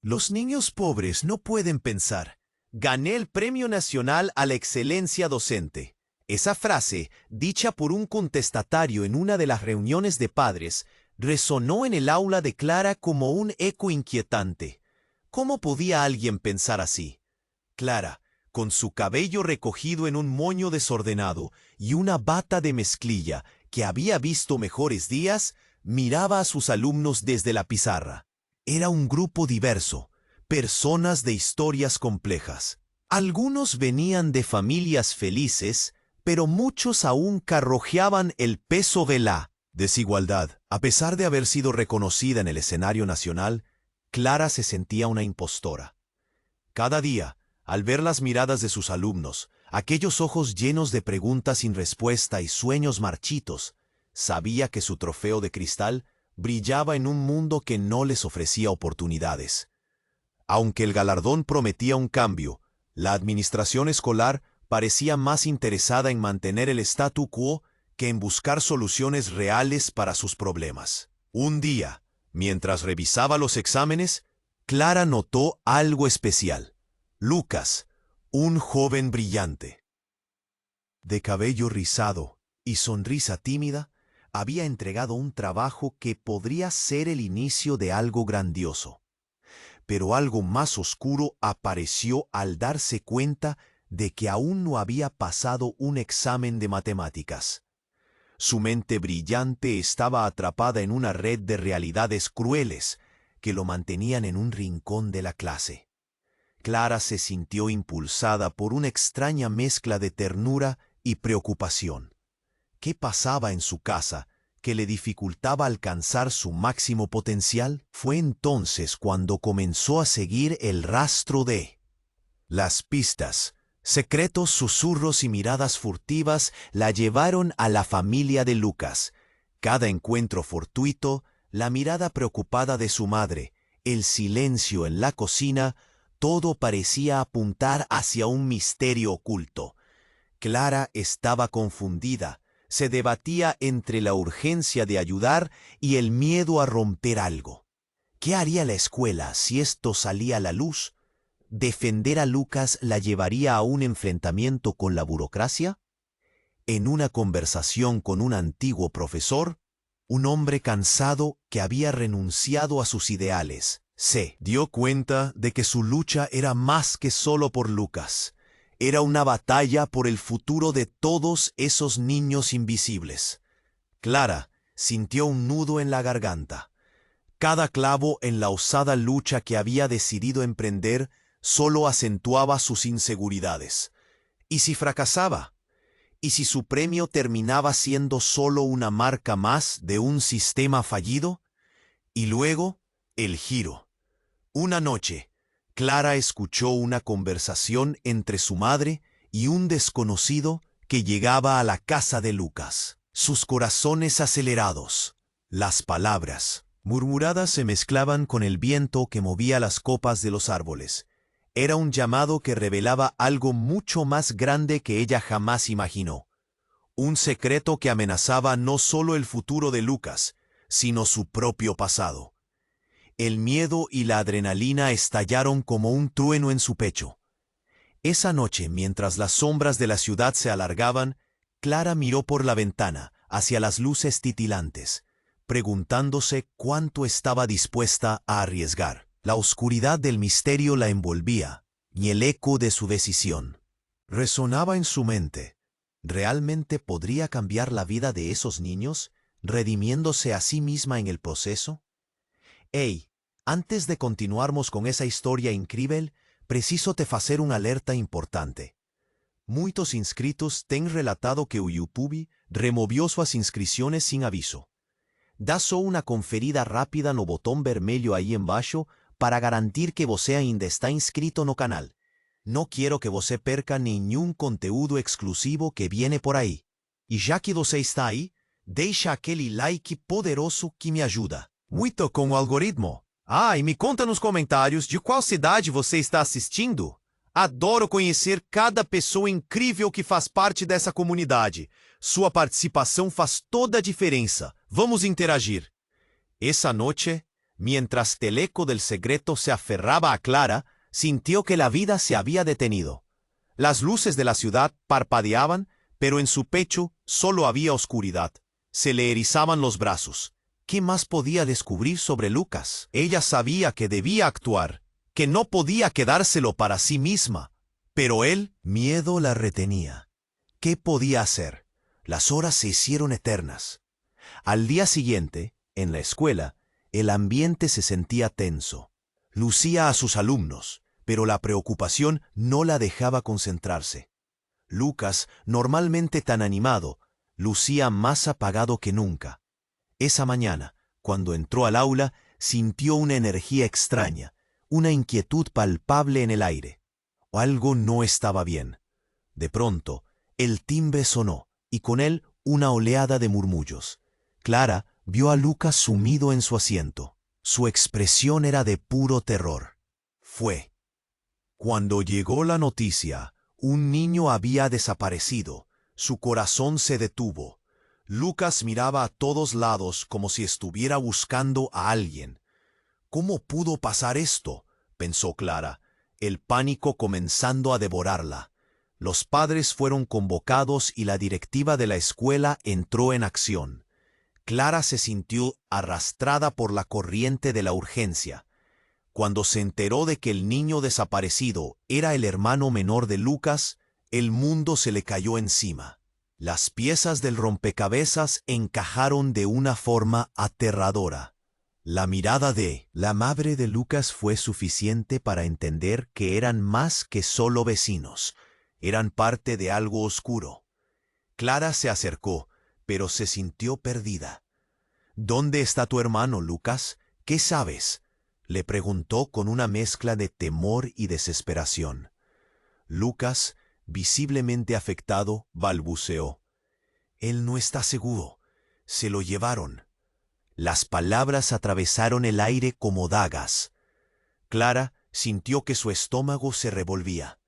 Los niños pobres no pueden pensar. Gané el Premio Nacional a la Excelencia Docente. Esa frase, dicha por un contestatario en una de las reuniones de padres, resonó en el aula de Clara como un eco inquietante. ¿Cómo podía alguien pensar así? Clara, con su cabello recogido en un moño desordenado y una bata de mezclilla que había visto mejores días, miraba a sus alumnos desde la pizarra. Era un grupo diverso, personas de historias complejas. Algunos venían de familias felices, pero muchos aún carrojeaban el peso de la desigualdad. A pesar de haber sido reconocida en el escenario nacional, Clara se sentía una impostora. Cada día, al ver las miradas de sus alumnos, aquellos ojos llenos de preguntas sin respuesta y sueños marchitos, sabía que su trofeo de cristal brillaba en un mundo que no les ofrecía oportunidades. Aunque el galardón prometía un cambio, la administración escolar parecía más interesada en mantener el statu quo que en buscar soluciones reales para sus problemas. Un día, mientras revisaba los exámenes, Clara notó algo especial. Lucas, un joven brillante, de cabello rizado y sonrisa tímida, había entregado un trabajo que podría ser el inicio de algo grandioso. Pero algo más oscuro apareció al darse cuenta de que aún no había pasado un examen de matemáticas. Su mente brillante estaba atrapada en una red de realidades crueles que lo mantenían en un rincón de la clase. Clara se sintió impulsada por una extraña mezcla de ternura y preocupación. ¿Qué pasaba en su casa que le dificultaba alcanzar su máximo potencial? Fue entonces cuando comenzó a seguir el rastro de las pistas. Secretos susurros y miradas furtivas la llevaron a la familia de Lucas. Cada encuentro fortuito, la mirada preocupada de su madre, el silencio en la cocina, todo parecía apuntar hacia un misterio oculto. Clara estaba confundida. Se debatía entre la urgencia de ayudar y el miedo a romper algo. ¿Qué haría la escuela si esto salía a la luz? ¿Defender a Lucas la llevaría a un enfrentamiento con la burocracia? En una conversación con un antiguo profesor, un hombre cansado que había renunciado a sus ideales, se dio cuenta de que su lucha era más que solo por Lucas. Era una batalla por el futuro de todos esos niños invisibles. Clara sintió un nudo en la garganta. Cada clavo en la osada lucha que había decidido emprender solo acentuaba sus inseguridades. ¿Y si fracasaba? ¿Y si su premio terminaba siendo solo una marca más de un sistema fallido? Y luego, el giro. Una noche, Clara escuchó una conversación entre su madre y un desconocido que llegaba a la casa de Lucas. Sus corazones acelerados. Las palabras, murmuradas, se mezclaban con el viento que movía las copas de los árboles. Era un llamado que revelaba algo mucho más grande que ella jamás imaginó. Un secreto que amenazaba no solo el futuro de Lucas, sino su propio pasado. El miedo y la adrenalina estallaron como un trueno en su pecho. Esa noche, mientras las sombras de la ciudad se alargaban, Clara miró por la ventana hacia las luces titilantes, preguntándose cuánto estaba dispuesta a arriesgar. La oscuridad del misterio la envolvía, y el eco de su decisión resonaba en su mente. ¿Realmente podría cambiar la vida de esos niños, redimiéndose a sí misma en el proceso? Hey, antes de continuarmos con esa historia increíble, preciso te fazer un alerta importante. Muitos inscritos têm relatado que o YouTube removió suas inscrições sin aviso. Dá só uma conferida rápida no botão vermelho aí embaixo para garantir que você ainda está inscrito no canal. Não quero que você perca nenhum conteúdo exclusivo que viene por aí. E já que você está aí, deixa aquele like poderoso que me ajuda muito com o algoritmo. Ah, e me conta nos comentários de qual cidade você está assistindo. Adoro conhecer cada pessoa incrível que faz parte dessa comunidade. Sua participação faz toda a diferença. Vamos interagir. Essa noite, Mientras el eco del secreto se aferraba a Clara, sintió que la vida se había detenido. Las luces de la ciudad parpadeaban, pero en su pecho solo había oscuridad. Se le erizaban los brazos. ¿Qué más podía descubrir sobre Lucas? Ella sabía que debía actuar, que no podía quedárselo para sí misma. Pero miedo la retenía. ¿Qué podía hacer? Las horas se hicieron eternas. Al día siguiente, en la escuela, el ambiente se sentía tenso. Lucía a sus alumnos, pero la preocupación no la dejaba concentrarse. Lucas, normalmente tan animado, lucía más apagado que nunca. Esa mañana, cuando entró al aula, sintió una energía extraña, una inquietud palpable en el aire. Algo no estaba bien. De pronto, el timbre sonó, y con él una oleada de murmullos. Clara vio a Lucas sumido en su asiento. Su expresión era de puro terror. Fue. Cuando llegó la noticia, un niño había desaparecido. Su corazón se detuvo. Lucas miraba a todos lados como si estuviera buscando a alguien. ¿Cómo pudo pasar esto?, pensó Clara, el pánico comenzando a devorarla. Los padres fueron convocados y la directiva de la escuela entró en acción. Clara se sintió arrastrada por la corriente de la urgencia. Cuando se enteró de que el niño desaparecido era el hermano menor de Lucas, el mundo se le cayó encima. Las piezas del rompecabezas encajaron de una forma aterradora. La mirada de la madre de Lucas fue suficiente para entender que eran más que solo vecinos. Eran parte de algo oscuro. Clara se acercó, pero se sintió perdida. ¿Dónde está tu hermano, Lucas? ¿Qué sabes?, le preguntó con una mezcla de temor y desesperación. Lucas, visiblemente afectado, balbuceó. Él no está seguro. Se lo llevaron. Las palabras atravesaron el aire como dagas. Clara sintió que su estómago se revolvía.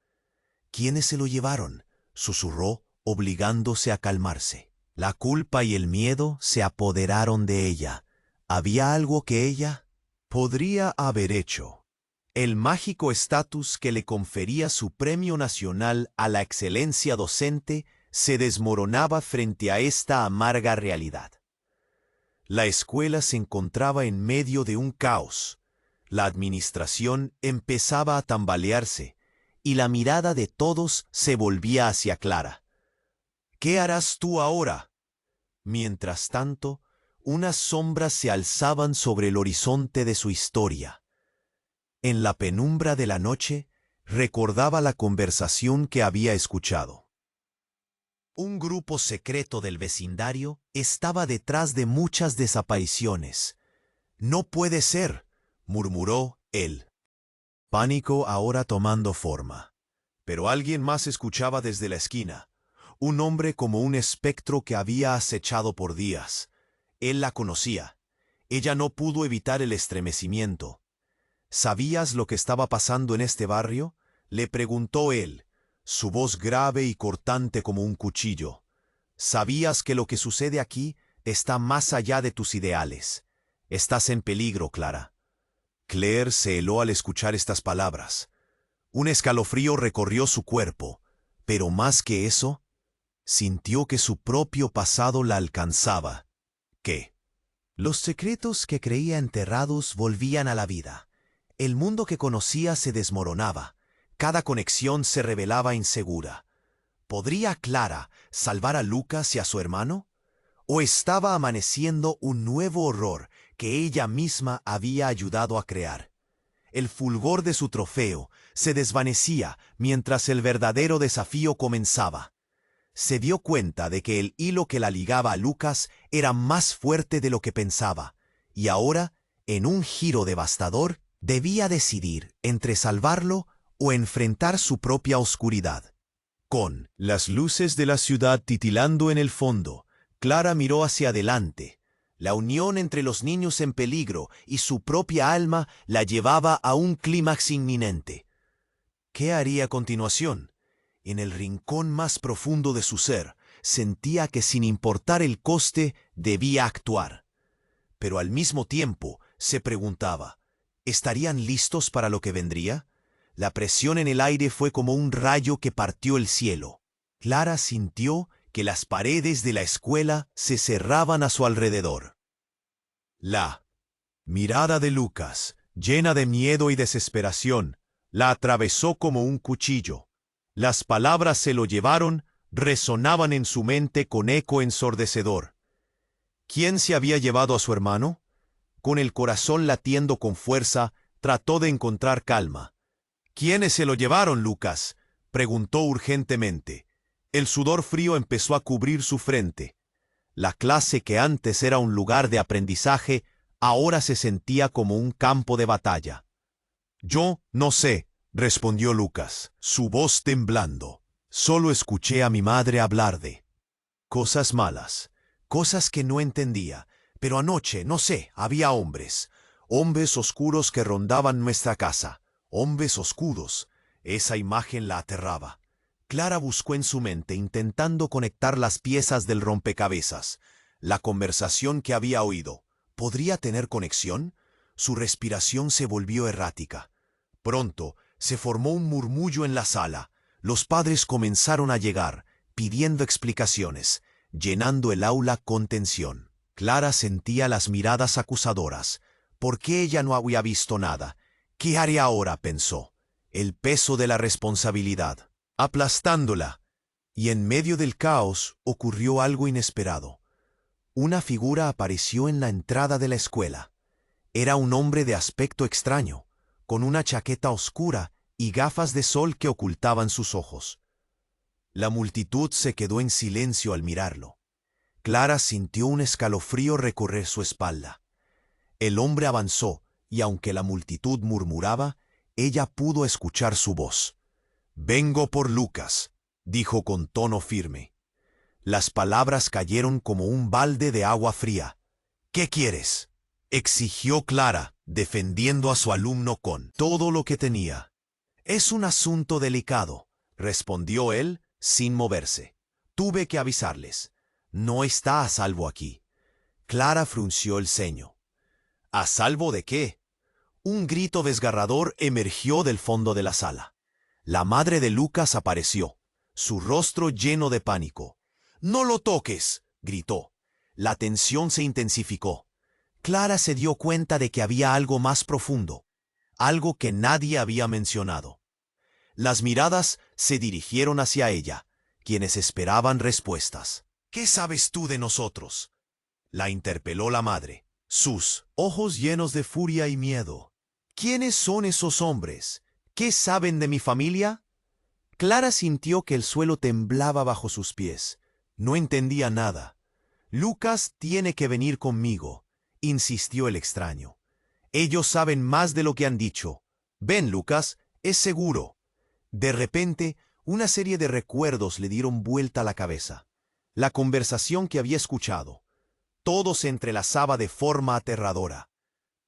¿Quiénes se lo llevaron?, susurró, obligándose a calmarse. La culpa y el miedo se apoderaron de ella. ¿Había algo que ella podría haber hecho? El mágico estatus que le confería su Premio Nacional a la Excelencia Docente se desmoronaba frente a esta amarga realidad. La escuela se encontraba en medio de un caos. La administración empezaba a tambalearse y la mirada de todos se volvía hacia Clara. ¿Qué harás tú ahora? Mientras tanto, unas sombras se alzaban sobre el horizonte de su historia. En la penumbra de la noche, recordaba la conversación que había escuchado. Un grupo secreto del vecindario estaba detrás de muchas desapariciones. «No puede ser», murmuró él. Pánico ahora tomando forma. Pero alguien más escuchaba desde la esquina. Un hombre como un espectro que había acechado por días. Él la conocía. Ella no pudo evitar el estremecimiento. ¿Sabías lo que estaba pasando en este barrio?, le preguntó él, su voz grave y cortante como un cuchillo. ¿Sabías que lo que sucede aquí está más allá de tus ideales? Estás en peligro, Clara. Claire se heló al escuchar estas palabras. Un escalofrío recorrió su cuerpo, pero más que eso, sintió que su propio pasado la alcanzaba. ¿Qué? Los secretos que creía enterrados volvían a la vida. El mundo que conocía se desmoronaba. Cada conexión se revelaba insegura. ¿Podría Clara salvar a Lucas y a su hermano? ¿O estaba amaneciendo un nuevo horror que ella misma había ayudado a crear? El fulgor de su trofeo se desvanecía mientras el verdadero desafío comenzaba. Se dio cuenta de que el hilo que la ligaba a Lucas era más fuerte de lo que pensaba, y ahora, en un giro devastador, debía decidir entre salvarlo o enfrentar su propia oscuridad. Con las luces de la ciudad titilando en el fondo, Clara miró hacia adelante. La unión entre los niños en peligro y su propia alma la llevaba a un clímax inminente. ¿Qué haría a continuación? En el rincón más profundo de su ser, sentía que sin importar el coste, debía actuar. Pero al mismo tiempo, Se preguntaba, ¿estarían listos para lo que vendría? La presión en el aire fue como un rayo que partió el cielo. Clara sintió que las paredes de la escuela se cerraban a su alrededor. La mirada de Lucas, llena de miedo y desesperación, la atravesó como un cuchillo. Las palabras se lo llevaron, resonaban en su mente con eco ensordecedor. ¿Quién se había llevado a su hermano? Con el corazón latiendo con fuerza, trató de encontrar calma. ¿Quiénes se lo llevaron, Lucas?, preguntó urgentemente. El sudor frío empezó a cubrir su frente. La clase que antes era un lugar de aprendizaje, ahora se sentía como un campo de batalla. Yo no sé, respondió Lucas, su voz temblando. Solo escuché a mi madre hablar de cosas malas, cosas que no entendía, pero anoche, no sé, había hombres oscuros que rondaban nuestra casa, hombres oscuros. Esa imagen la aterraba. Clara buscó en su mente, intentando conectar las piezas del rompecabezas. La conversación que había oído, ¿podría tener conexión? Su respiración se volvió errática. Pronto se formó un murmullo en la sala. Los padres comenzaron a llegar, pidiendo explicaciones, llenando el aula con tensión. Clara sentía las miradas acusadoras. ¿Por qué ella no había visto nada? ¿Qué haré ahora?, pensó. El peso de la responsabilidad, aplastándola. Y en medio del caos ocurrió algo inesperado. Una figura apareció en la entrada de la escuela. Era un hombre de aspecto extraño, con una chaqueta oscura y gafas de sol que ocultaban sus ojos. La multitud se quedó en silencio al mirarlo. Clara sintió un escalofrío recorrer su espalda. El hombre avanzó, y aunque la multitud murmuraba, ella pudo escuchar su voz. «Vengo por Lucas», dijo con tono firme. Las palabras cayeron como un balde de agua fría. «¿Qué quieres?», exigió Clara, defendiendo a su alumno con todo lo que tenía. «Es un asunto delicado», respondió él, sin moverse. «Tuve que avisarles. No está a salvo aquí». Clara frunció el ceño. ¿A salvo de qué? Un grito desgarrador emergió del fondo de la sala. La madre de Lucas apareció, su rostro lleno de pánico. «¡No lo toques!», gritó. La tensión se intensificó. Clara se dio cuenta de que había algo más profundo, algo que nadie había mencionado. Las miradas se dirigieron hacia ella, quienes esperaban respuestas. «¿Qué sabes tú de nosotros?», la interpeló la madre, sus ojos llenos de furia y miedo. «¿Quiénes son esos hombres? ¿Qué saben de mi familia?». Clara sintió que el suelo temblaba bajo sus pies. No entendía nada. «Lucas tiene que venir conmigo», insistió el extraño. «Ellos saben más de lo que han dicho. Ven, Lucas, es seguro». De repente, una serie de recuerdos le dieron vuelta a la cabeza. La conversación que había escuchado. Todo se entrelazaba de forma aterradora.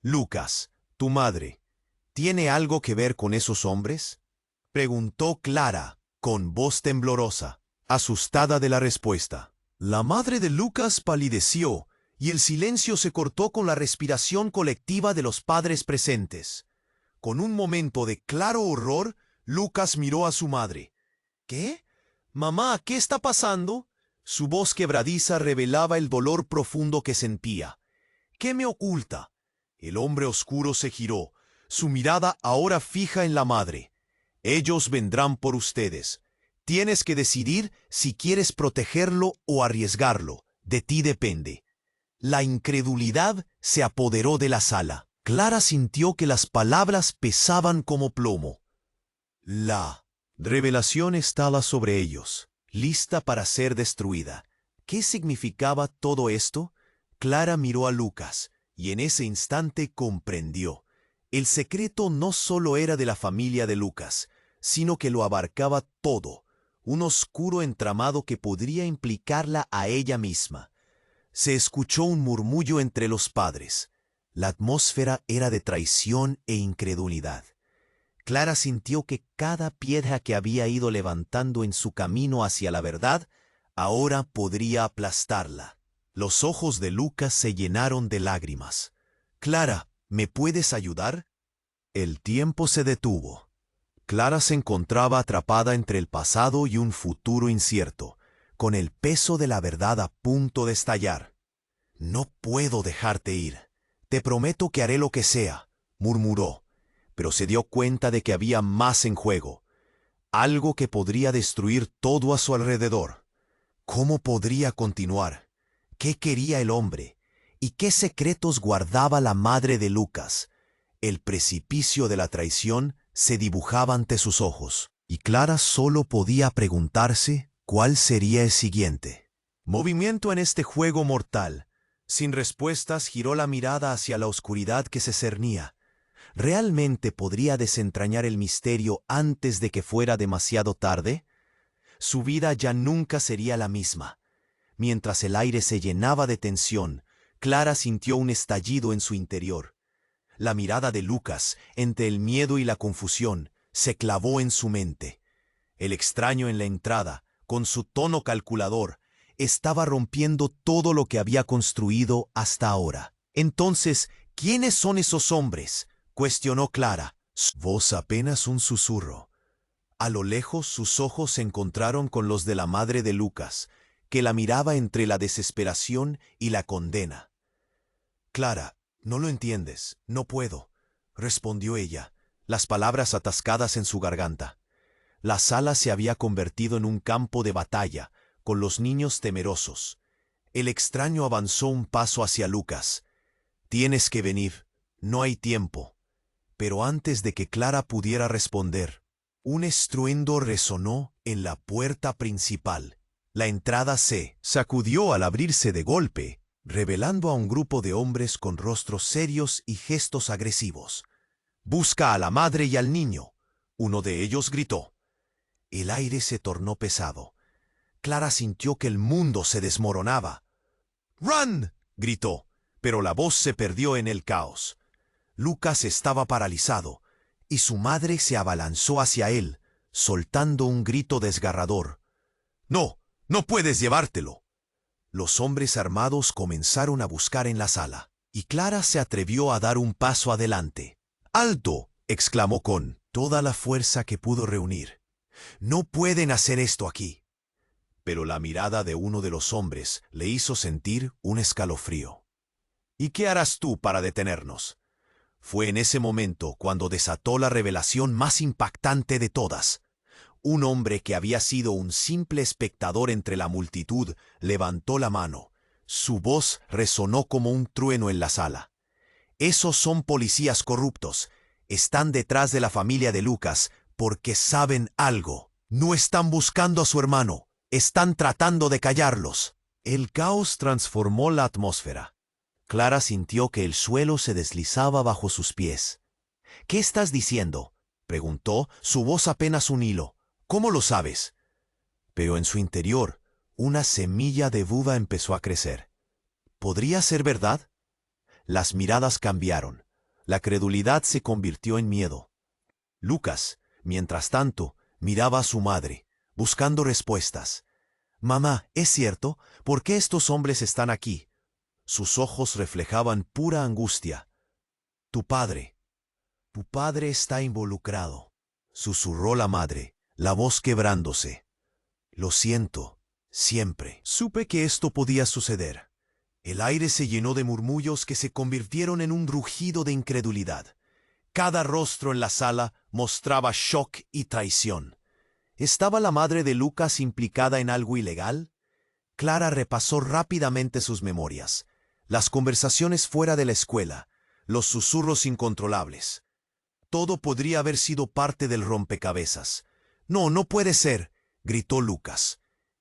«Lucas, tu madre, ¿tiene algo que ver con esos hombres?», preguntó Clara, con voz temblorosa, asustada de la respuesta. La madre de Lucas palideció, y el silencio se cortó con la respiración colectiva de los padres presentes. Con un momento de claro horror, Lucas miró a su madre. «¿Qué? Mamá, ¿qué está pasando?». Su voz quebradiza revelaba el dolor profundo que sentía. «¿Qué me oculta?». El hombre oscuro se giró, su mirada ahora fija en la madre. «Ellos vendrán por ustedes. Tienes que decidir si quieres protegerlo o arriesgarlo. De ti depende». La incredulidad se apoderó de la sala. Clara sintió que las palabras pesaban como plomo. La revelación estaba sobre ellos, lista para ser destruida. ¿Qué significaba todo esto? Clara miró a Lucas, y en ese instante comprendió. El secreto no solo era de la familia de Lucas, sino que lo abarcaba todo, un oscuro entramado que podría implicarla a ella misma. Se escuchó un murmullo entre los padres. La atmósfera era de traición e incredulidad. Clara sintió que cada piedra que había ido levantando en su camino hacia la verdad, ahora podría aplastarla. Los ojos de Lucas se llenaron de lágrimas. «Clara, ¿Me puedes ayudar? El tiempo se detuvo. Clara se encontraba atrapada entre el pasado y un futuro incierto, con el peso de la verdad a punto de estallar. «No puedo dejarte ir. Te prometo que haré lo que sea», murmuró, pero se dio cuenta de que había más en juego, algo que podría destruir todo a su alrededor. ¿Cómo podría continuar? ¿Qué quería el hombre? ¿Y qué secretos guardaba la madre de Lucas? El precipicio de la traición se dibujaba ante sus ojos, y Clara solo podía preguntarse cuál sería el siguiente. Movimiento en este juego mortal. Sin respuestas, giró la mirada hacia la oscuridad que se cernía. ¿Realmente podría desentrañar el misterio antes de que fuera demasiado tarde? Su vida ya nunca sería la misma. Mientras el aire se llenaba de tensión, Clara sintió un estallido en su interior. La mirada de Lucas, entre el miedo y la confusión, se clavó en su mente. El extraño en la entrada, con su tono calculador, estaba rompiendo todo lo que había construido hasta ahora. Entonces, ¿quiénes son esos hombres?, cuestionó Clara. Su voz apenas un susurro. A lo lejos sus ojos se encontraron con los de la madre de Lucas, que la miraba entre la desesperación y la condena. «Clara, no lo entiendes, no puedo», respondió ella, las palabras atascadas en su garganta. La sala se había convertido en un campo de batalla, con los niños temerosos. El extraño avanzó un paso hacia Lucas. «Tienes que venir, no hay tiempo». Pero antes de que Clara pudiera responder, un estruendo resonó en la puerta principal. La entrada se sacudió al abrirse de golpe, revelando a un grupo de hombres con rostros serios y gestos agresivos. «Busca a la madre y al niño», uno de ellos gritó. El aire se tornó pesado. Clara sintió que el mundo se desmoronaba. «¡Run!», gritó, pero la voz se perdió en el caos. Lucas estaba paralizado, y su madre se abalanzó hacia él, soltando un grito desgarrador. «¡No! ¡No puedes llevártelo!». Los hombres armados comenzaron a buscar en la sala, y Clara se atrevió a dar un paso adelante. «¡Alto!», exclamó con toda la fuerza que pudo reunir. «No pueden hacer esto aquí». Pero la mirada de uno de los hombres le hizo sentir un escalofrío. «¿Y qué harás tú para detenernos?». Fue en ese momento cuando desató la revelación más impactante de todas. Un hombre que había sido un simple espectador entre la multitud levantó la mano. Su voz resonó como un trueno en la sala. «Esos son policías corruptos. Están detrás de la familia de Lucas porque saben algo. No están buscando a su hermano. Están tratando de callarlos». El caos transformó la atmósfera. Clara sintió que el suelo se deslizaba bajo sus pies. «¿Qué estás diciendo?», preguntó, su voz apenas un hilo. «¿Cómo lo sabes?». Pero en su interior, una semilla de duda empezó a crecer. ¿Podría ser verdad? Las miradas cambiaron. La credulidad se convirtió en miedo. Lucas, mientras tanto, miraba a su madre, buscando respuestas. «Mamá, ¿es cierto? ¿Por qué estos hombres están aquí?». Sus ojos reflejaban pura angustia. Tu padre está involucrado», susurró la madre, la voz quebrándose. «Lo siento, siempre supe que esto podía suceder». El aire se llenó de murmullos que se convirtieron en un rugido de incredulidad. Cada rostro en la sala mostraba shock y traición. ¿Estaba la madre de Lucas implicada en algo ilegal? Clara repasó rápidamente sus memorias. Las conversaciones fuera de la escuela, los susurros incontrolables. Todo podría haber sido parte del rompecabezas. «No, no puede ser», gritó Lucas.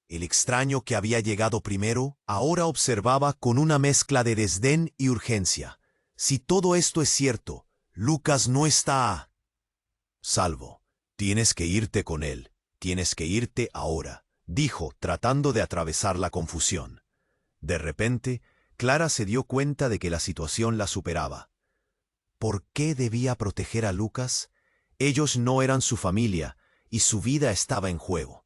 El extraño que había llegado primero ahora observaba con una mezcla de desdén y urgencia. «Si todo esto es cierto, Lucas no está a salvo. Tienes que irte con él. Tienes que irte ahora», dijo, tratando de atravesar la confusión. De repente, Clara se dio cuenta de que la situación la superaba. ¿Por qué debía proteger a Lucas? Ellos no eran su familia y su vida estaba en juego.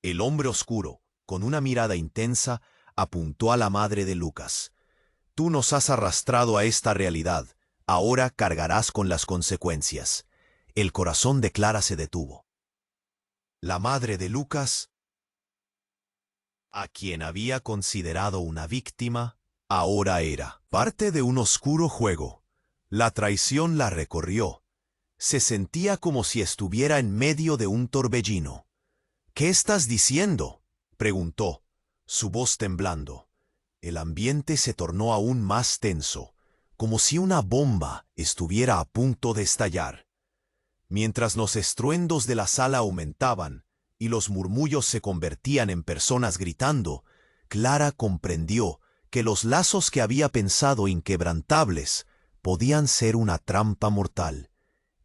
El hombre oscuro, con una mirada intensa, apuntó a la madre de Lucas. «Tú nos has arrastrado a esta realidad, Ahora cargarás con las consecuencias. El corazón de Clara se detuvo. La madre de Lucas, a quien había considerado una víctima, ahora era parte de un oscuro juego. La traición la recorrió. Se sentía como si estuviera en medio de un torbellino. «¿Qué estás diciendo?», preguntó, su voz temblando. El ambiente se tornó aún más tenso, como si una bomba estuviera a punto de estallar. Mientras los estruendos de la sala aumentaban y los murmullos se convertían en personas gritando, Clara comprendió que los lazos que había pensado inquebrantables podían ser una trampa mortal.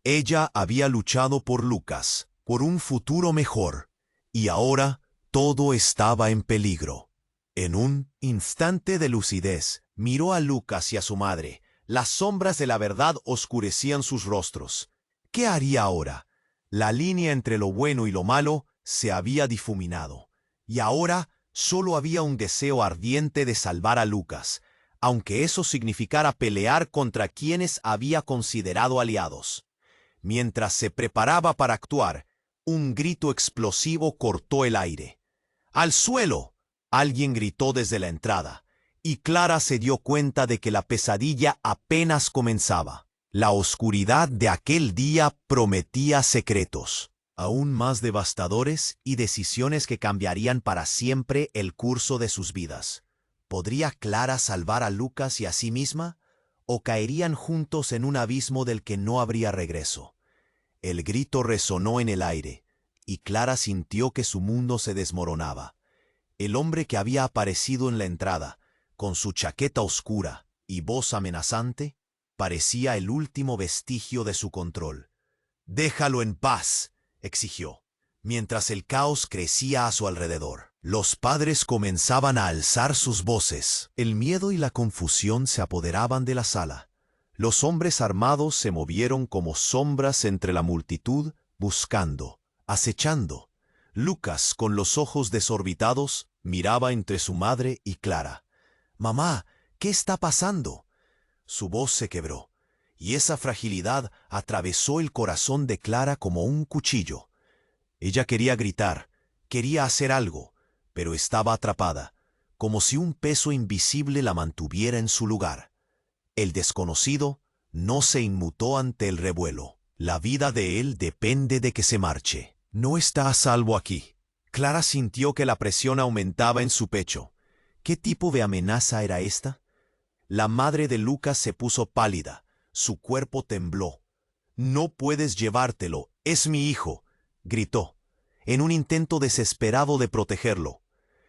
Ella había luchado por Lucas, por un futuro mejor, y ahora todo estaba en peligro. En un instante de lucidez, miró a Lucas y a su madre. Las sombras de la verdad oscurecían sus rostros. ¿Qué haría ahora? La línea entre lo bueno y lo malo se había difuminado, y ahora solo había un deseo ardiente de salvar a Lucas, aunque eso significara pelear contra quienes había considerado aliados. Mientras se preparaba para actuar, un grito explosivo cortó el aire. ¡Al suelo!, alguien gritó desde la entrada, y Clara se dio cuenta de que la pesadilla apenas comenzaba. La oscuridad de aquel día prometía secretos, aún más devastadores, y decisiones que cambiarían para siempre el curso de sus vidas. ¿Podría Clara salvar a Lucas y a sí misma? ¿O caerían juntos en un abismo del que no habría regreso? El grito resonó en el aire, y Clara sintió que su mundo se desmoronaba. El hombre que había aparecido en la entrada, con su chaqueta oscura y voz amenazante, parecía el último vestigio de su control. «Déjalo en paz», exigió, mientras el caos crecía a su alrededor. Los padres comenzaban a alzar sus voces. El miedo y la confusión se apoderaban de la sala. Los hombres armados se movieron como sombras entre la multitud, buscando, acechando. Lucas, con los ojos desorbitados, miraba entre su madre y Clara. «Mamá, ¿qué está pasando?». Su voz se quebró, y esa fragilidad atravesó el corazón de Clara como un cuchillo. Ella quería gritar, quería hacer algo, pero estaba atrapada, como si un peso invisible la mantuviera en su lugar. El desconocido no se inmutó ante el revuelo. La vida de él depende de que se marche. No está a salvo aquí. Clara sintió que la presión aumentaba en su pecho. ¿Qué tipo de amenaza era esta? La madre de Lucas se puso pálida. Su cuerpo tembló. «No puedes llevártelo, es mi hijo», gritó, en un intento desesperado de protegerlo.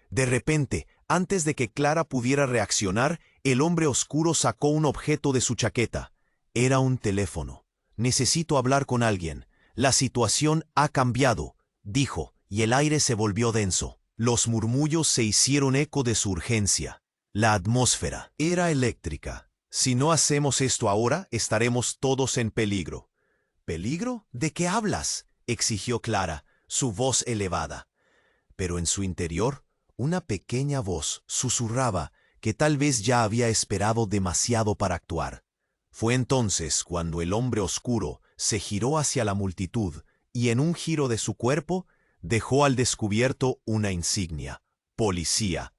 De repente, antes de que Clara pudiera reaccionar, el hombre oscuro sacó un objeto de su chaqueta. Era un teléfono. «Necesito hablar con alguien. La situación ha cambiado», dijo, y el aire se volvió denso. Los murmullos se hicieron eco de su urgencia. La atmósfera era eléctrica. «Si no hacemos esto ahora, estaremos todos en peligro». «¿Peligro? ¿De qué hablas?», exigió Clara, su voz elevada. Pero en su interior, una pequeña voz susurraba que tal vez ya había esperado demasiado para actuar. Fue entonces cuando el hombre oscuro se giró hacia la multitud y en un giro de su cuerpo dejó al descubierto una insignia: policía.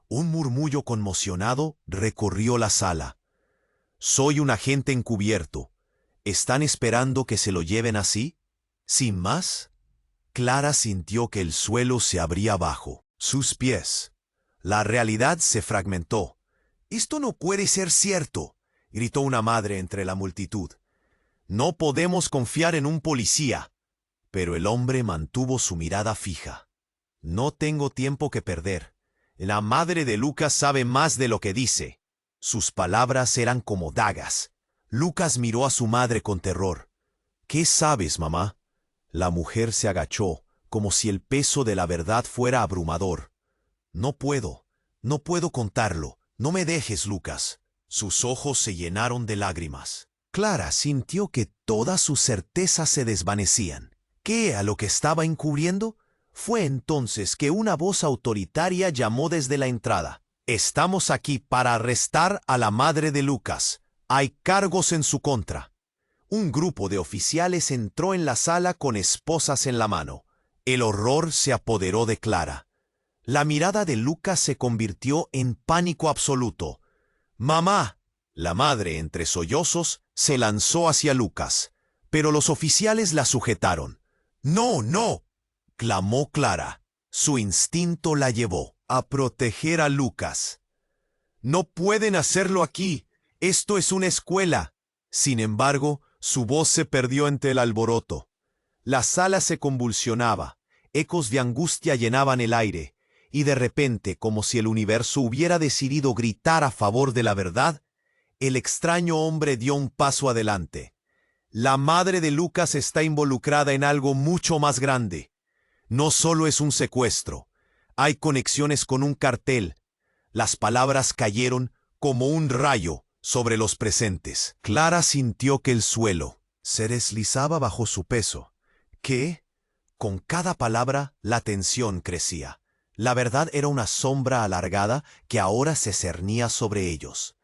Un murmullo conmocionado recorrió la sala. «Soy un agente encubierto. ¿Están esperando que se lo lleven así? ¿Sin más?». Clara sintió que el suelo se abría bajo sus pies. La realidad se fragmentó. «Esto no puede ser cierto», gritó una madre entre la multitud. «No podemos confiar en un policía». Pero el hombre mantuvo su mirada fija. «No tengo tiempo que perder. La madre de Lucas sabe más de lo que dice». Sus palabras eran como dagas. Lucas miró a su madre con terror. «¿Qué sabes, mamá?». La mujer se agachó, como si el peso de la verdad fuera abrumador. «No puedo contarlo. No me dejes, Lucas». Sus ojos se llenaron de lágrimas. Clara sintió que todas sus certezas se desvanecían. ¿Qué a lo que estaba encubriendo? Fue entonces que una voz autoritaria llamó desde la entrada. «Estamos aquí para arrestar a la madre de Lucas. Hay cargos en su contra. Un grupo de oficiales entró en la sala con esposas en la mano. El horror se apoderó de Clara. La mirada de Lucas se convirtió en pánico absoluto. ¡Mamá! La madre, entre sollozos, se lanzó hacia Lucas, pero los oficiales la sujetaron. ¡No, no!, clamó Clara. Su instinto la llevó a proteger a Lucas. «No pueden hacerlo aquí. Esto es una escuela». Sin embargo, su voz se perdió entre el alboroto. La sala se convulsionaba, ecos de angustia llenaban el aire, y de repente, como si el universo hubiera decidido gritar a favor de la verdad, el extraño hombre dio un paso adelante. La madre de Lucas está involucrada en algo mucho más grande. No solo es un secuestro, hay conexiones con un cartel. Las palabras cayeron como un rayo sobre los presentes. Clara sintió que el suelo se deslizaba bajo su peso, que, con cada palabra, la tensión crecía. La verdad era una sombra alargada que ahora se cernía sobre ellos.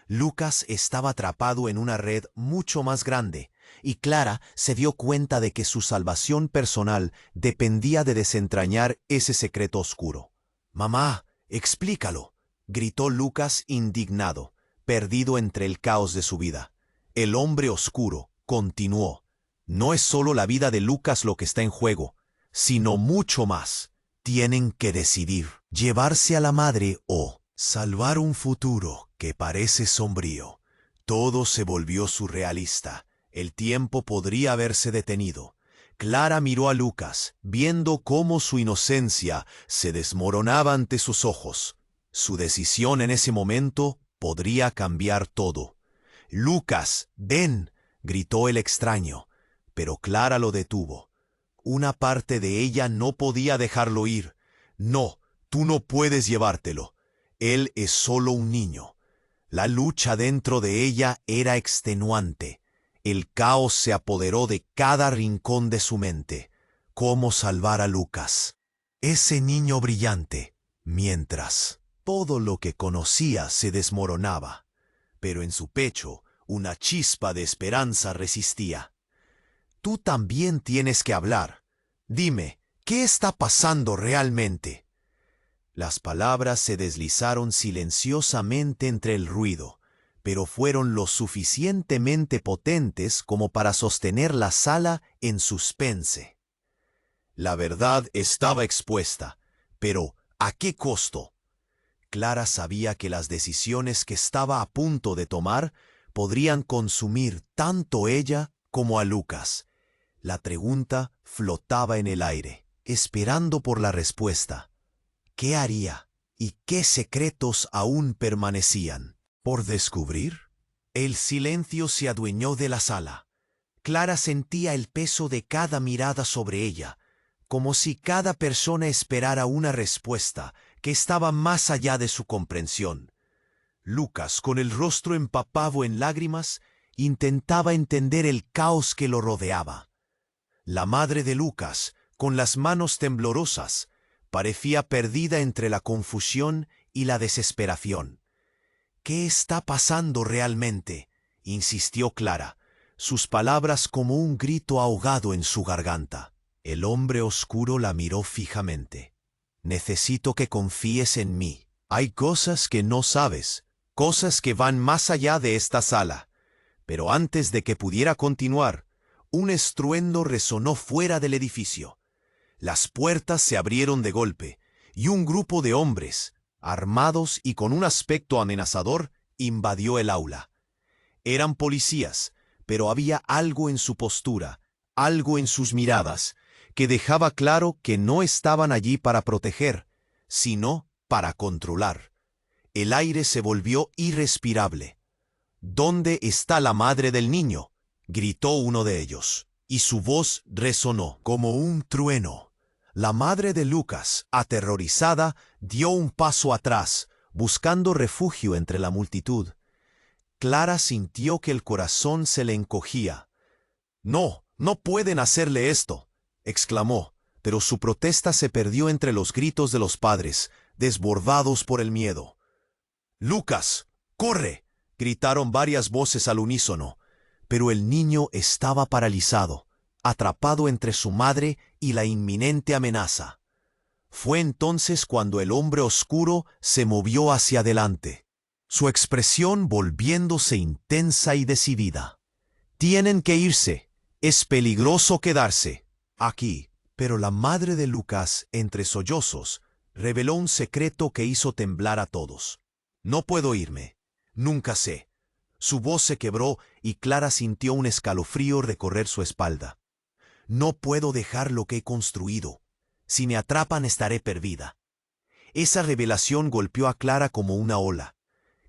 Lucas estaba atrapado en una red mucho más grande, y Clara se dio cuenta de que su salvación personal dependía de desentrañar ese secreto oscuro. «Mamá, explícalo», gritó Lucas indignado, perdido entre el caos de su vida. El hombre oscuro continuó. «No es solo la vida de Lucas lo que está en juego, sino mucho más. Tienen que decidir, llevarse a la madre o salvar un futuro que parece sombrío». Todo se volvió surrealista. El tiempo podría haberse detenido. Clara miró a Lucas, viendo cómo su inocencia se desmoronaba ante sus ojos. Su decisión en ese momento podría cambiar todo. «Lucas, ven», gritó el extraño, pero Clara lo detuvo. Una parte de ella no podía dejarlo ir. «No, tú no puedes llevártelo. Él es solo un niño». La lucha dentro de ella era extenuante. El caos se apoderó de cada rincón de su mente. ¿Cómo salvar a Lucas? Ese niño brillante, mientras todo lo que conocía se desmoronaba, pero en su pecho una chispa de esperanza resistía. «Tú también tienes que hablar. Dime, ¿qué está pasando realmente?» Las palabras se deslizaron silenciosamente entre el ruido, pero fueron lo suficientemente potentes como para sostener la sala en suspense. La verdad estaba expuesta, pero ¿a qué costo? Clara sabía que las decisiones que estaba a punto de tomar podrían consumir tanto ella como a Lucas. La pregunta flotaba en el aire, esperando por la respuesta. ¿Qué haría? ¿Y qué secretos aún permanecían por descubrir? El silencio se adueñó de la sala. Clara sentía el peso de cada mirada sobre ella, como si cada persona esperara una respuesta que estaba más allá de su comprensión. Lucas, con el rostro empapado en lágrimas, intentaba entender el caos que lo rodeaba. La madre de Lucas, con las manos temblorosas, parecía perdida entre la confusión y la desesperación. «¿Qué está pasando realmente?», insistió Clara, sus palabras como un grito ahogado en su garganta. El hombre oscuro la miró fijamente. «Necesito que confíes en mí. Hay cosas que no sabes, cosas que van más allá de esta sala». Pero antes de que pudiera continuar, un estruendo resonó fuera del edificio. Las puertas se abrieron de golpe, y un grupo de hombres, armados y con un aspecto amenazador, invadió el aula. Eran policías, pero había algo en su postura, algo en sus miradas, que dejaba claro que no estaban allí para proteger, sino para controlar. El aire se volvió irrespirable. «¿Dónde está la madre del niño?», gritó uno de ellos, y su voz resonó como un trueno. La madre de Lucas, aterrorizada, dio un paso atrás, buscando refugio entre la multitud. Clara sintió que el corazón se le encogía. «No, no pueden hacerle esto», exclamó, pero su protesta se perdió entre los gritos de los padres, desbordados por el miedo. «Lucas, corre», gritaron varias voces al unísono, pero el niño estaba paralizado, atrapado entre su madre y la inminente amenaza. Fue entonces cuando el hombre oscuro se movió hacia adelante, su expresión volviéndose intensa y decidida. «Tienen que irse. Es peligroso quedarse aquí». Pero la madre de Lucas, entre sollozos, reveló un secreto que hizo temblar a todos. «No puedo irme. Nunca sé». Su voz se quebró y Clara sintió un escalofrío recorrer su espalda. «No puedo dejar lo que he construido. Si me atrapan estaré perdida». Esa revelación golpeó a Clara como una ola.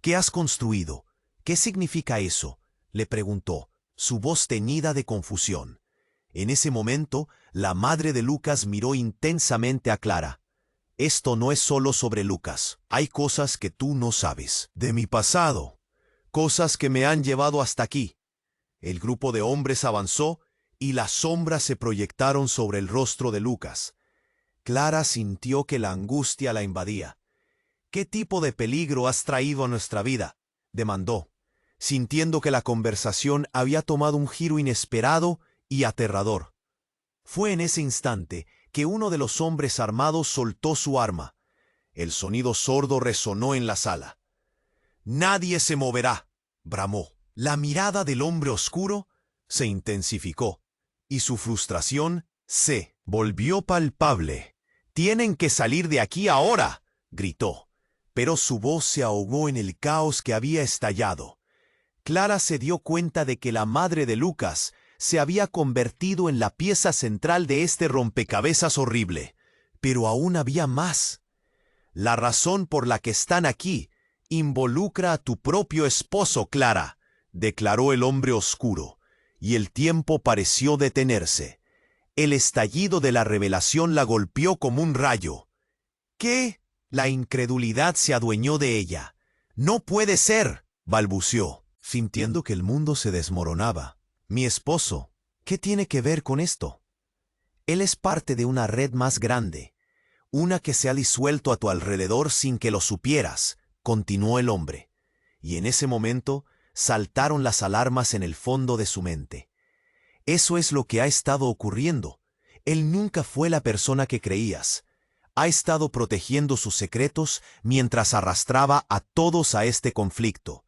«¿Qué has construido? ¿Qué significa eso?», le preguntó, su voz teñida de confusión. En ese momento, la madre de Lucas miró intensamente a Clara. «Esto no es solo sobre Lucas. Hay cosas que tú no sabes de mi pasado, cosas que me han llevado hasta aquí». El grupo de hombres avanzó y las sombras se proyectaron sobre el rostro de Lucas. Clara sintió que la angustia la invadía. «¿Qué tipo de peligro has traído a nuestra vida?», demandó, sintiendo que la conversación había tomado un giro inesperado y aterrador. Fue en ese instante que uno de los hombres armados soltó su arma. El sonido sordo resonó en la sala. «Nadie se moverá», bramó. La mirada del hombre oscuro se intensificó y su frustración se volvió palpable. «Tienen que salir de aquí ahora», gritó, pero su voz se ahogó en el caos que había estallado. Clara se dio cuenta de que la madre de Lucas se había convertido en la pieza central de este rompecabezas horrible. Pero aún había más. «La razón por la que están aquí involucra a tu propio esposo, Clara», declaró el hombre oscuro, y el tiempo pareció detenerse. El estallido de la revelación la golpeó como un rayo. «¿Qué?». La incredulidad se adueñó de ella. «No puede ser», balbuceó, sintiendo que el mundo se desmoronaba. «Mi esposo, ¿qué tiene que ver con esto?». «Él es parte de una red más grande, una que se ha disuelto a tu alrededor sin que lo supieras», continuó el hombre. Y en ese momento saltaron las alarmas en el fondo de su mente. «Eso es lo que ha estado ocurriendo. Él nunca fue la persona que creías. Ha estado protegiendo sus secretos mientras arrastraba a todos a este conflicto».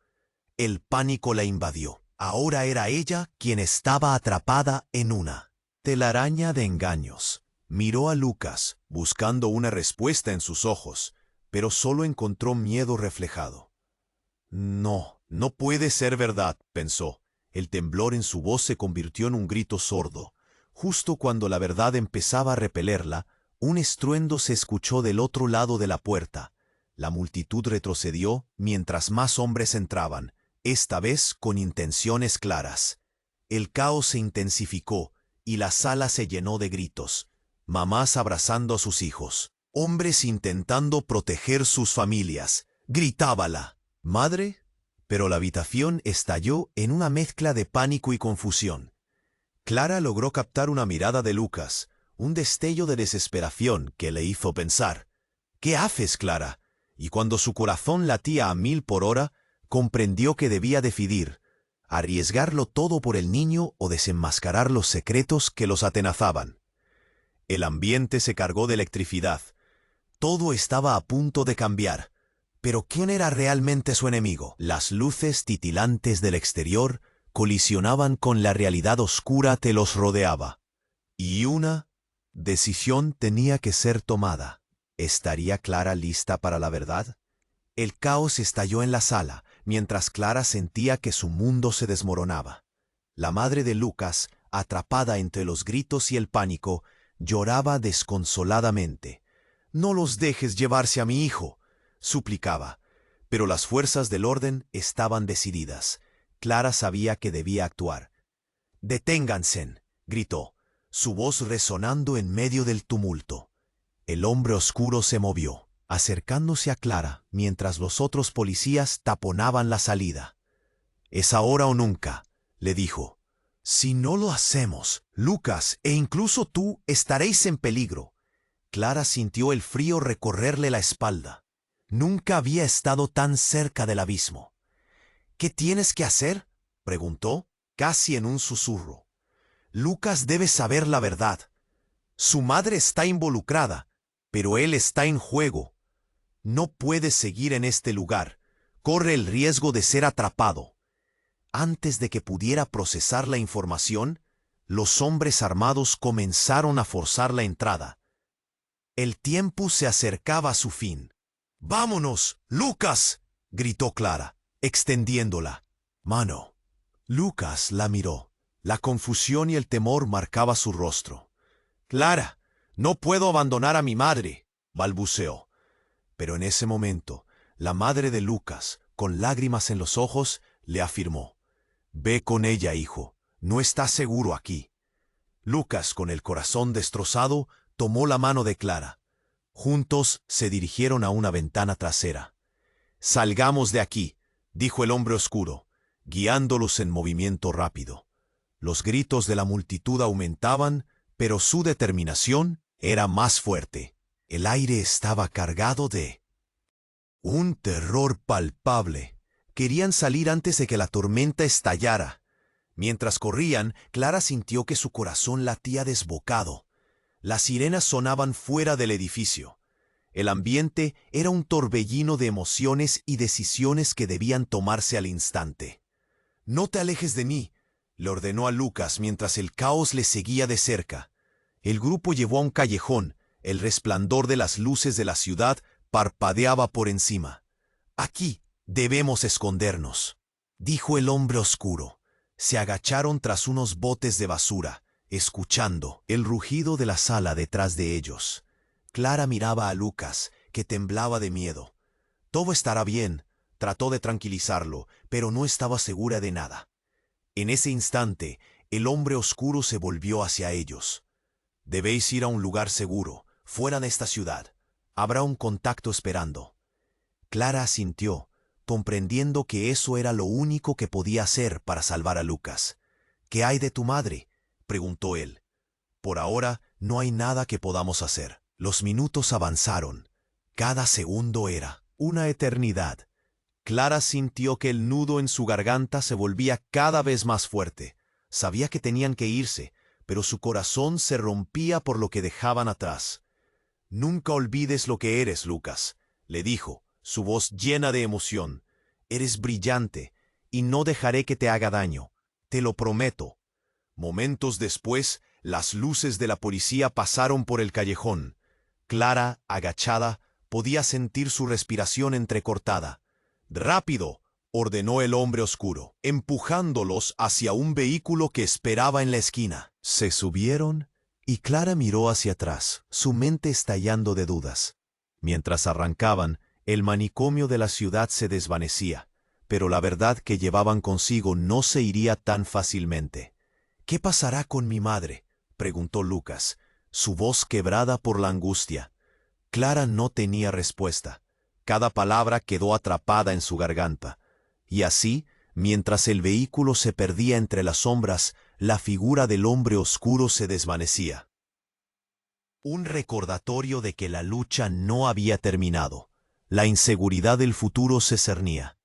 El pánico la invadió. Ahora era ella quien estaba atrapada en una telaraña de engaños. Miró a Lucas, buscando una respuesta en sus ojos, pero solo encontró miedo reflejado. «No, no puede ser verdad», pensó. El temblor en su voz se convirtió en un grito sordo. Justo cuando la verdad empezaba a repelerla, un estruendo se escuchó del otro lado de la puerta. La multitud retrocedió mientras más hombres entraban, esta vez con intenciones claras. El caos se intensificó y la sala se llenó de gritos. Mamás abrazando a sus hijos, hombres intentando proteger sus familias. Gritaba la madre, pero la habitación estalló en una mezcla de pánico y confusión. Clara logró captar una mirada de Lucas, un destello de desesperación que le hizo pensar: «¿Qué haces, Clara?». Y cuando su corazón latía a 1000 por hora, comprendió que debía decidir: arriesgarlo todo por el niño o desenmascarar los secretos que los atenazaban. El ambiente se cargó de electricidad. Todo estaba a punto de cambiar. Pero ¿quién era realmente su enemigo? Las luces titilantes del exterior colisionaban con la realidad oscura que los rodeaba. Y una decisión tenía que ser tomada. ¿Estaría Clara lista para la verdad? El caos estalló en la sala, mientras Clara sentía que su mundo se desmoronaba. La madre de Lucas, atrapada entre los gritos y el pánico, lloraba desconsoladamente. «No los dejes llevarse a mi hijo», suplicaba. Pero las fuerzas del orden estaban decididas. Clara sabía que debía actuar. «Deténganse», gritó, su voz resonando en medio del tumulto. El hombre oscuro se movió, acercándose a Clara mientras los otros policías taponaban la salida. «Es ahora o nunca», le dijo. «Si no lo hacemos, Lucas e incluso tú estaréis en peligro». Clara sintió el frío recorrerle la espalda. Nunca había estado tan cerca del abismo. ¿Qué tienes que hacer?, preguntó, casi en un susurro. Lucas debe saber la verdad. Su madre está involucrada, pero él está en juego. No puede seguir en este lugar. Corre el riesgo de ser atrapado. Antes de que pudiera procesar la información, los hombres armados comenzaron a forzar la entrada. El tiempo se acercaba a su fin. ¡Vámonos, Lucas!, gritó Clara, extendiendo la mano. Lucas la miró. La confusión y el temor marcaba su rostro. «Clara, no puedo abandonar a mi madre», balbuceó. Pero en ese momento, la madre de Lucas, con lágrimas en los ojos, le afirmó: «Ve con ella, hijo. No está seguro aquí». Lucas, con el corazón destrozado, tomó la mano de Clara. Juntos se dirigieron a una ventana trasera. «Salgamos de aquí», dijo el hombre oscuro, guiándolos en movimiento rápido. Los gritos de la multitud aumentaban, pero su determinación era más fuerte. El aire estaba cargado de un terror palpable. Querían salir antes de que la tormenta estallara. Mientras corrían, Clara sintió que su corazón latía desbocado. Las sirenas sonaban fuera del edificio. El ambiente era un torbellino de emociones y decisiones que debían tomarse al instante. «No te alejes de mí», le ordenó a Lucas mientras el caos le seguía de cerca. El grupo llevó a un callejón. El resplandor de las luces de la ciudad parpadeaba por encima. «Aquí debemos escondernos», dijo el hombre oscuro. Se agacharon tras unos botes de basura, escuchando el rugido de la sala detrás de ellos. Clara miraba a Lucas, que temblaba de miedo. «Todo estará bien», trató de tranquilizarlo, pero no estaba segura de nada. En ese instante, el hombre oscuro se volvió hacia ellos. «Debéis ir a un lugar seguro, fuera de esta ciudad. Habrá un contacto esperando». Clara asintió, comprendiendo que eso era lo único que podía hacer para salvar a Lucas. «¿Qué hay de tu madre?», preguntó él. «Por ahora no hay nada que podamos hacer». Los minutos avanzaron. Cada segundo era una eternidad. Clara sintió que el nudo en su garganta se volvía cada vez más fuerte. Sabía que tenían que irse, pero su corazón se rompía por lo que dejaban atrás. «Nunca olvides lo que eres, Lucas», le dijo, su voz llena de emoción. «Eres brillante, y no dejaré que te haga daño. Te lo prometo». Momentos después, las luces de la policía pasaron por el callejón. Clara, agachada, podía sentir su respiración entrecortada. «¡Rápido!», ordenó el hombre oscuro, empujándolos hacia un vehículo que esperaba en la esquina. Se subieron y Clara miró hacia atrás, su mente estallando de dudas. Mientras arrancaban, el manicomio de la ciudad se desvanecía, pero la verdad que llevaban consigo no se iría tan fácilmente. «¿Qué pasará con mi madre?», preguntó Lucas, su voz quebrada por la angustia. Clara no tenía respuesta. Cada palabra quedó atrapada en su garganta. Y así, mientras el vehículo se perdía entre las sombras, la figura del hombre oscuro se desvanecía. Un recordatorio de que la lucha no había terminado. La inseguridad del futuro se cernía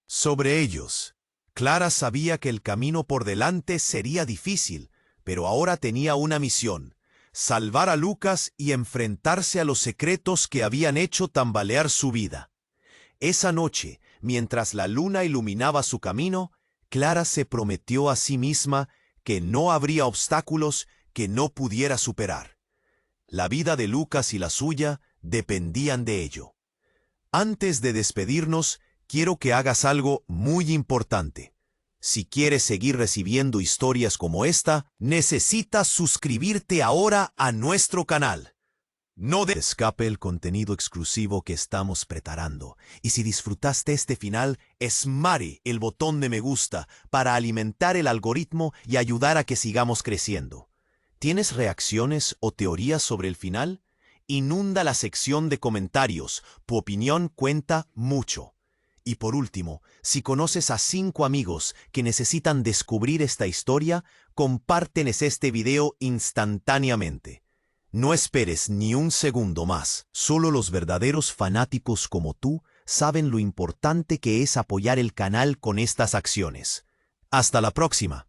sobre ellos. Clara sabía que el camino por delante sería difícil, pero ahora tenía una misión: salvar a Lucas y enfrentarse a los secretos que habían hecho tambalear su vida. Esa noche, mientras la luna iluminaba su camino, Clara se prometió a sí misma que no habría obstáculos que no pudiera superar. La vida de Lucas y la suya dependían de ello. Antes de despedirnos, quiero que hagas algo muy importante. Si quieres seguir recibiendo historias como esta, necesitas suscribirte ahora a nuestro canal. No te escape el contenido exclusivo que estamos preparando. Y si disfrutaste este final, esmare el botón de me gusta para alimentar el algoritmo y ayudar a que sigamos creciendo. ¿Tienes reacciones o teorías sobre el final? Inunda la sección de comentarios. Tu opinión cuenta mucho. Y por último, si conoces a 5 amigos que necesitan descubrir esta historia, compárteles este video instantáneamente. No esperes ni un segundo más. Solo los verdaderos fanáticos como tú saben lo importante que es apoyar el canal con estas acciones. Hasta la próxima.